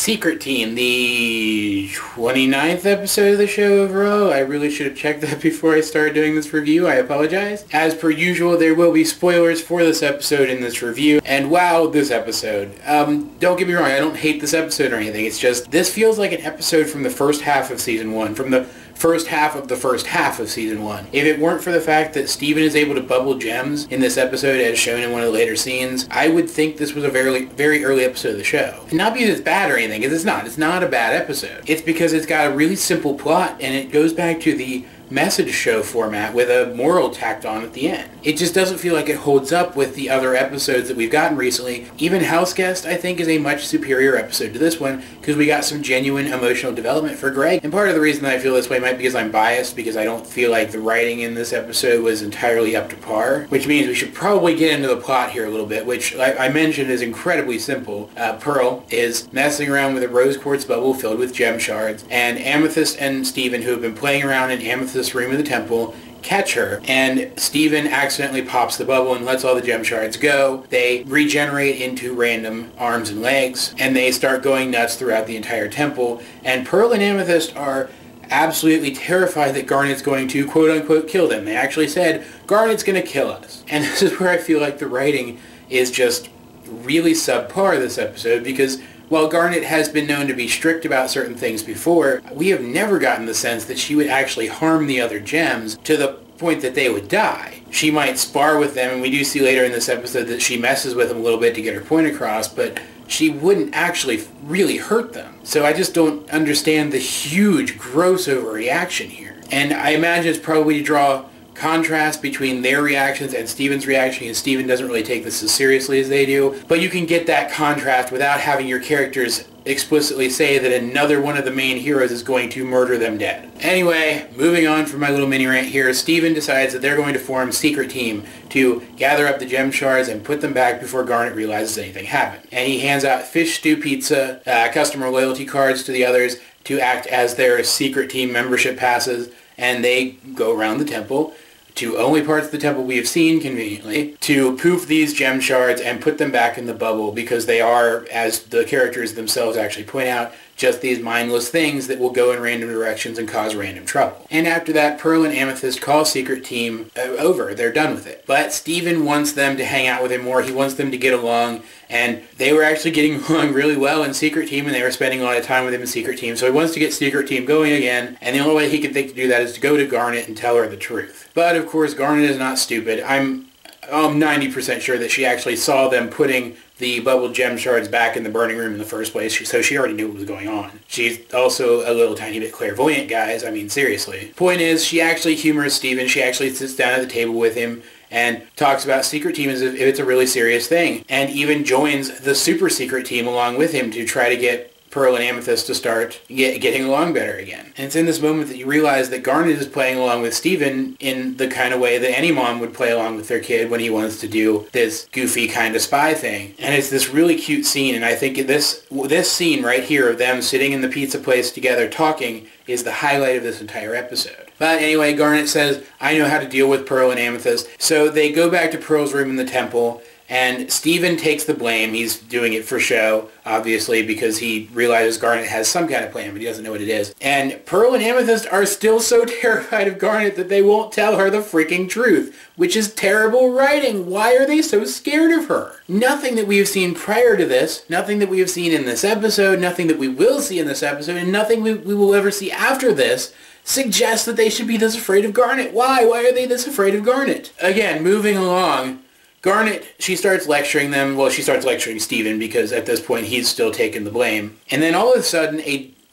Secret Team, the 29th episode of the show overall. I really should have checked that before I started doing this review. I apologize. As per usual, there will be spoilers for this episode in this review. And wow, this episode. Don't get me wrong, I don't hate this episode or anything. It's just, this feels like an episode from the first half of Season 1, from the first half of the first half of Season 1. If it weren't for the fact that Steven is able to bubble gems in this episode as shown in one of the later scenes, I would think this was a very early episode of the show. And not because it's bad or anything, because it's not. It's not a bad episode. It's because it's got a really simple plot and it goes back to the message show format with a moral tacked on at the end. It just doesn't feel like it holds up with the other episodes that we've gotten recently. Even House Guest, I think, is a much superior episode to this one because we got some genuine emotional development for Greg. And part of the reason that I feel this way might be because I'm biased, because I don't feel like the writing in this episode was entirely up to par, which means we should probably get into the plot here a little bit, which, like I mentioned, is incredibly simple. Pearl is messing around with a rose quartz bubble filled with gem shards, and Amethyst and Steven, who have been playing around in Amethyst's room of the temple, catch her, and Steven accidentally pops the bubble and lets all the gem shards go. They regenerate into random arms and legs, and they start going nuts throughout the entire temple, and Pearl and Amethyst are absolutely terrified that Garnet's going to quote-unquote kill them. They actually said, Garnet's going to kill us. And this is where I feel like the writing is just really subpar this episode, because while Garnet has been known to be strict about certain things before, we have never gotten the sense that she would actually harm the other gems to the point that they would die. She might spar with them, and we do see later in this episode that she messes with them a little bit to get her point across, but she wouldn't actually really hurt them. So I just don't understand the huge, gross overreaction here. And I imagine it's probably to draw contrast between their reactions and Steven's reaction, and Steven doesn't really take this as seriously as they do. But you can get that contrast without having your characters explicitly say that another one of the main heroes is going to murder them dead. Anyway, moving on from my little mini rant here, Steven decides that they're going to form Secret Team to gather up the gem shards and put them back before Garnet realizes anything happened. And he hands out fish stew pizza, customer loyalty cards to the others to act as their Secret Team membership passes, and they go around the temple to only parts of the temple we have seen, conveniently, to poof these gem shards and put them back in the bubble, because they are, as the characters themselves actually point out, just these mindless things that will go in random directions and cause random trouble. And after that, Pearl and Amethyst call Secret Team over. They're done with it. But Steven wants them to hang out with him more. He wants them to get along, and they were actually getting along really well in Secret Team, and they were spending a lot of time with him in Secret Team, so he wants to get Secret Team going again, and the only way he can think to do that is to go to Garnet and tell her the truth. But, of course, Garnet is not stupid. I'm 90% sure that she actually saw them putting the bubble gem shards back in the burning room in the first place, so she already knew what was going on. She's also a little tiny bit clairvoyant, guys. I mean, seriously. Point is, she actually humors Steven. She actually sits down at the table with him and talks about Secret Team as if it's a really serious thing, and even joins the Super Secret Team along with him to try to get Pearl and Amethyst to start getting along better again. And it's in this moment that you realize that Garnet is playing along with Steven in the kind of way that any mom would play along with their kid when he wants to do this goofy kind of spy thing. And it's this really cute scene, and I think this scene right here of them sitting in the pizza place together talking is the highlight of this entire episode. But anyway, Garnet says, I know how to deal with Pearl and Amethyst. So they go back to Pearl's room in the temple, and Steven takes the blame. He's doing it for show, obviously, because he realizes Garnet has some kind of plan, but he doesn't know what it is. And Pearl and Amethyst are still so terrified of Garnet that they won't tell her the freaking truth, which is terrible writing. Why are they so scared of her? Nothing that we have seen prior to this, nothing that we have seen in this episode, nothing that we will see in this episode, and nothing we will ever see after this suggests that they should be this afraid of Garnet. Why? Why are they this afraid of Garnet? Again, moving along, Garnet, she starts lecturing them. Well, she starts lecturing Steven because at this point he's still taking the blame. And then all of a sudden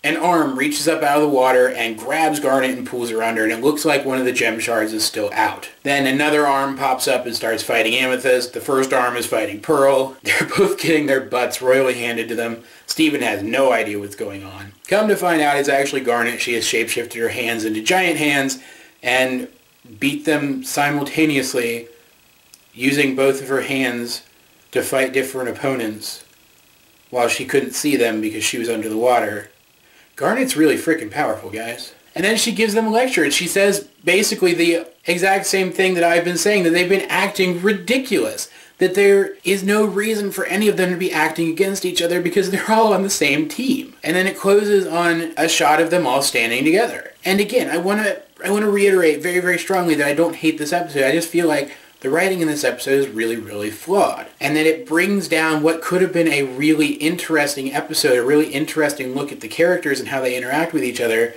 an arm reaches up out of the water and grabs Garnet and pulls her under, and it looks like one of the gem shards is still out. Then another arm pops up and starts fighting Amethyst. The first arm is fighting Pearl. They're both getting their butts royally handed to them. Steven has no idea what's going on. Come to find out, it's actually Garnet. She has shapeshifted her hands into giant hands and beat them simultaneously, using both of her hands to fight different opponents while she couldn't see them because she was under the water. Garnet's really freaking powerful, guys. And then she gives them a lecture, and she says basically the exact same thing that I've been saying, that they've been acting ridiculous. that there is no reason for any of them to be acting against each other because they're all on the same team. And then it closes on a shot of them all standing together. And again, I want to reiterate very, very strongly that I don't hate this episode. I just feel like the writing in this episode is really, really flawed. And that it brings down what could have been a really interesting episode, a really interesting look at the characters and how they interact with each other,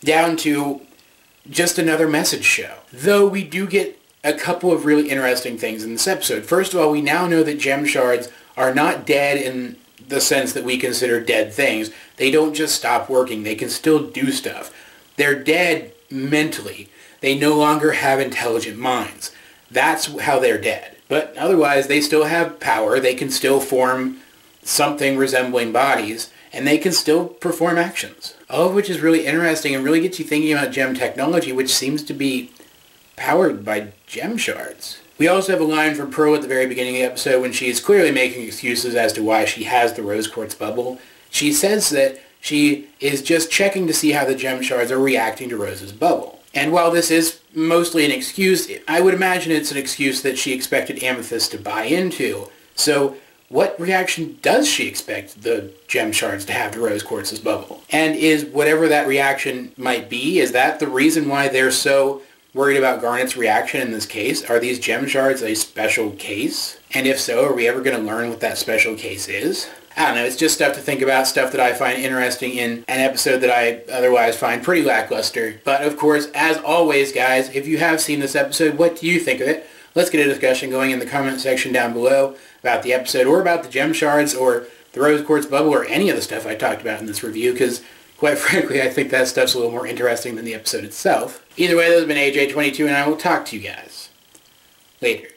down to just another message show. Though we do get a couple of really interesting things in this episode. First of all, we now know that gem shards are not dead in the sense that we consider dead things. They don't just stop working. They can still do stuff. They're dead mentally. They no longer have intelligent minds. That's how they're dead. But otherwise, they still have power. They can still form something resembling bodies, and they can still perform actions. All of which is really interesting and really gets you thinking about gem technology, which seems to be powered by gem shards. We also have a line from Pearl at the very beginning of the episode when she is clearly making excuses as to why she has the rose quartz bubble. She says that she is just checking to see how the gem shards are reacting to Rose's bubble. And while this is mostly an excuse, I would imagine it's an excuse that she expected Amethyst to buy into. So what reaction does she expect the gem shards to have to Rose Quartz's bubble? And is whatever that reaction might be, is that the reason why they're so worried about Garnet's reaction in this case? Are these gem shards a special case? And if so, are we ever going to learn what that special case is? I don't know, it's just stuff to think about, stuff that I find interesting in an episode that I otherwise find pretty lackluster. But of course, as always, guys, if you have seen this episode, what do you think of it? Let's get a discussion going in the comment section down below about the episode, or about the gem shards, or the rose quartz bubble, or any of the stuff I talked about in this review, because quite frankly, I think that stuff's a little more interesting than the episode itself. Either way, this has been AJ22, and I will talk to you guys later.